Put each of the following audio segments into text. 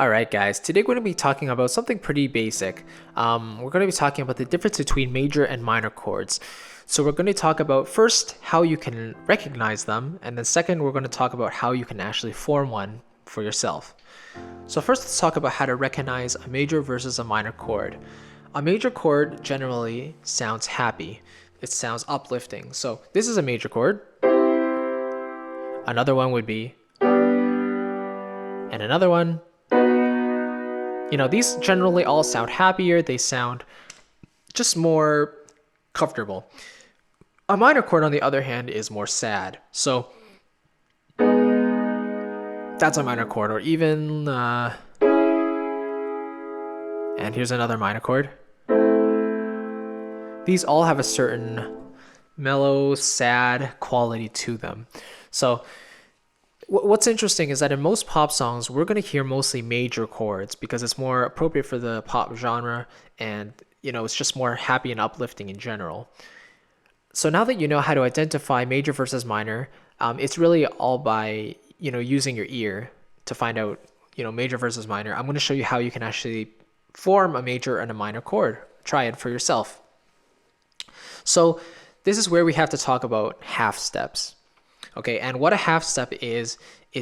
Alright guys, today we're going to be talking about something pretty basic. We're going to be talking about the difference between major and minor chords. So we're going to talk about first how you can recognize them, and then second we're going to talk about how you can actually form one for yourself. So first let's talk about how to recognize a major versus a minor chord. A major chord generally sounds happy. It sounds uplifting. So this is a major chord. Another one would be, and another one. You know, these generally all sound happier. They sound just more comfortable. A minor chord, on the other hand, is more sad. So that's a minor chord, or even, and here's another minor chord. These all have a certain mellow, sad quality to them. So what's interesting is that in most pop songs, we're going to hear mostly major chords because it's more appropriate for the pop genre, and it's just more happy and uplifting in general. So now that you know how to identify major versus minor, it's really all by using your ear to find out major versus minor. I'm going to show you how you can actually form a major and a minor chord. Try it for yourself. So this is where we have to talk about half steps. Okay, and what a half step is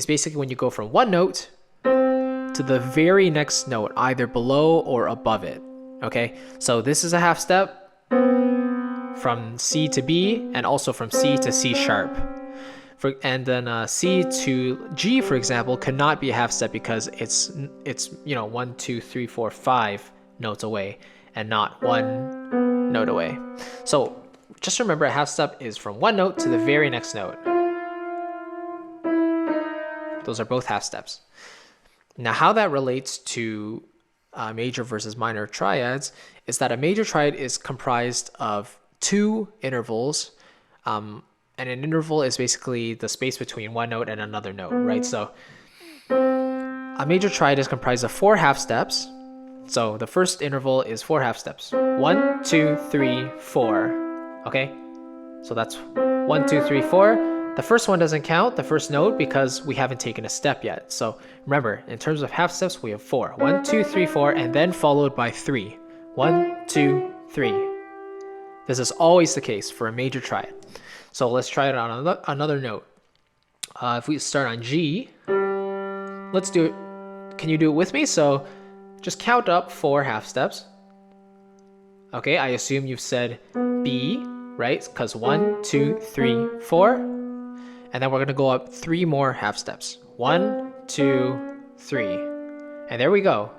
basically when you go from one note to the very next note, either below or above it. Okay, so this is a half step from C to B, and also from C to C sharp. And then C to G, for example, cannot be a half step because it's 1, 2, 3, 4, 5 notes away, and not one note away. So just remember, a half step is from one note to the very next note. Those are both half steps. Now, how that relates to major versus minor triads is that a major triad is comprised of two intervals, and an interval is basically the space between one note and another note, right? So a major triad is comprised of 4 half steps. So the first interval is 4 half steps. 1, 2, 3, 4. Okay? So that's 1, 2, 3, 4. The first one doesn't count, the first note, because we haven't taken a step yet. So remember, in terms of half steps, we have 4. 1, 2, 3, 4, and then followed by 3. 1, 2, 3. This is always the case for a major triad. So let's try it on another note. If we start on G, let's do it. Can you do it with me? So just count up 4 half steps. Okay, I assume you've said B, right? Because 1, 2, 3, 4. And then we're going to go up 3 more half steps. 1, 2, 3. And there we go.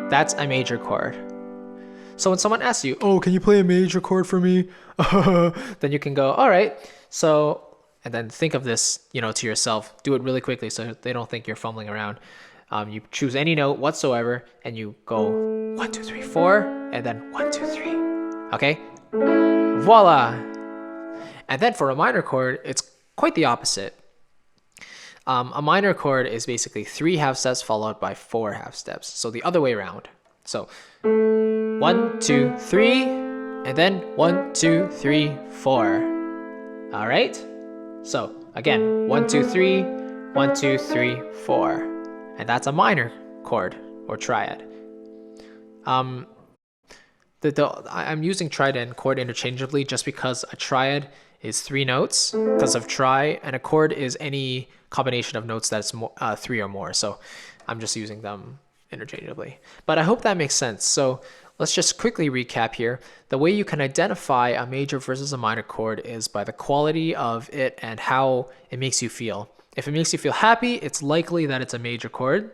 That's a major chord. So when someone asks you, oh, can you play a major chord for me? Then you can go, all right. So, and then think of this, to yourself. Do it really quickly so they don't think you're fumbling around. You choose any note whatsoever and you go 1, 2, 3, 4, and then 1, 2, 3. Okay? Voila! And then for a minor chord, it's quite the opposite. A minor chord is basically 3 half steps followed by 4 half steps. So the other way around. So 1, 2, 3, and then 1, 2, 3, 4. All right? So again, 1, 2, 3, 1, 2, 3, 4. And that's a minor chord or triad. I'm using triad and chord interchangeably just because a triad is 3 notes because of tri, and a chord is any combination of notes that's 3 or more. So I'm just using them interchangeably. But I hope that makes sense. So let's just quickly recap here. The way you can identify a major versus a minor chord is by the quality of it and how it makes you feel. If it makes you feel happy, it's likely that it's a major chord.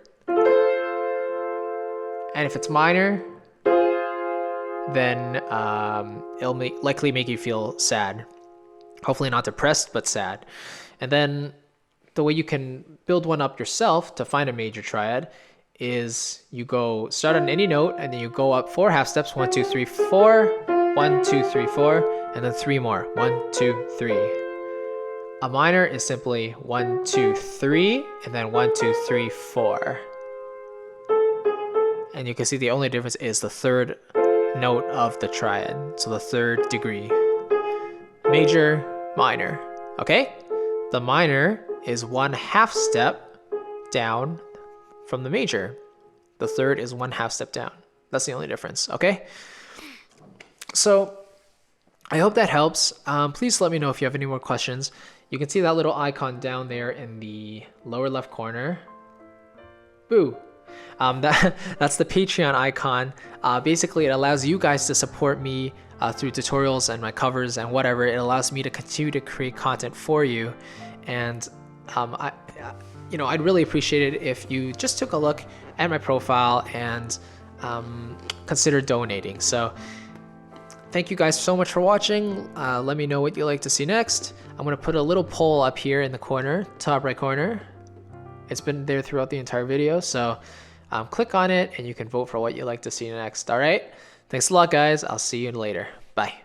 And if it's minor, then it'll likely make you feel sad. Hopefully not depressed, but sad. And then the way you can build one up yourself to find a major triad is you start on any note and then you go up 4 half steps. 1, 2, 3, 4. 1, 2, 3, 4. And then 3 more. 1, 2, 3. A minor is simply 1, 2, 3, and then 1, 2, 3, 4. And you can see the only difference is the third note of the triad. So the third degree. Major, minor. Okay? The minor is 1 half step down from the major. The third is 1/2 step down. That's the only difference, okay? So I hope that helps. Please let me know if you have any more questions. You can see that little icon down there in the lower left corner. Boo. That's the Patreon icon. Basically, it allows you guys to support me through tutorials and my covers and whatever. It allows me to continue to create content for you. And I'd really appreciate it if you just took a look at my profile and consider donating. So thank you guys so much for watching. Let me know what you'd like to see next. I'm going to put a little poll up here in the corner, top right corner. It's been there throughout the entire video, so click on it and you can vote for what you'd like to see next. All right, thanks a lot, guys. I'll see you later. Bye.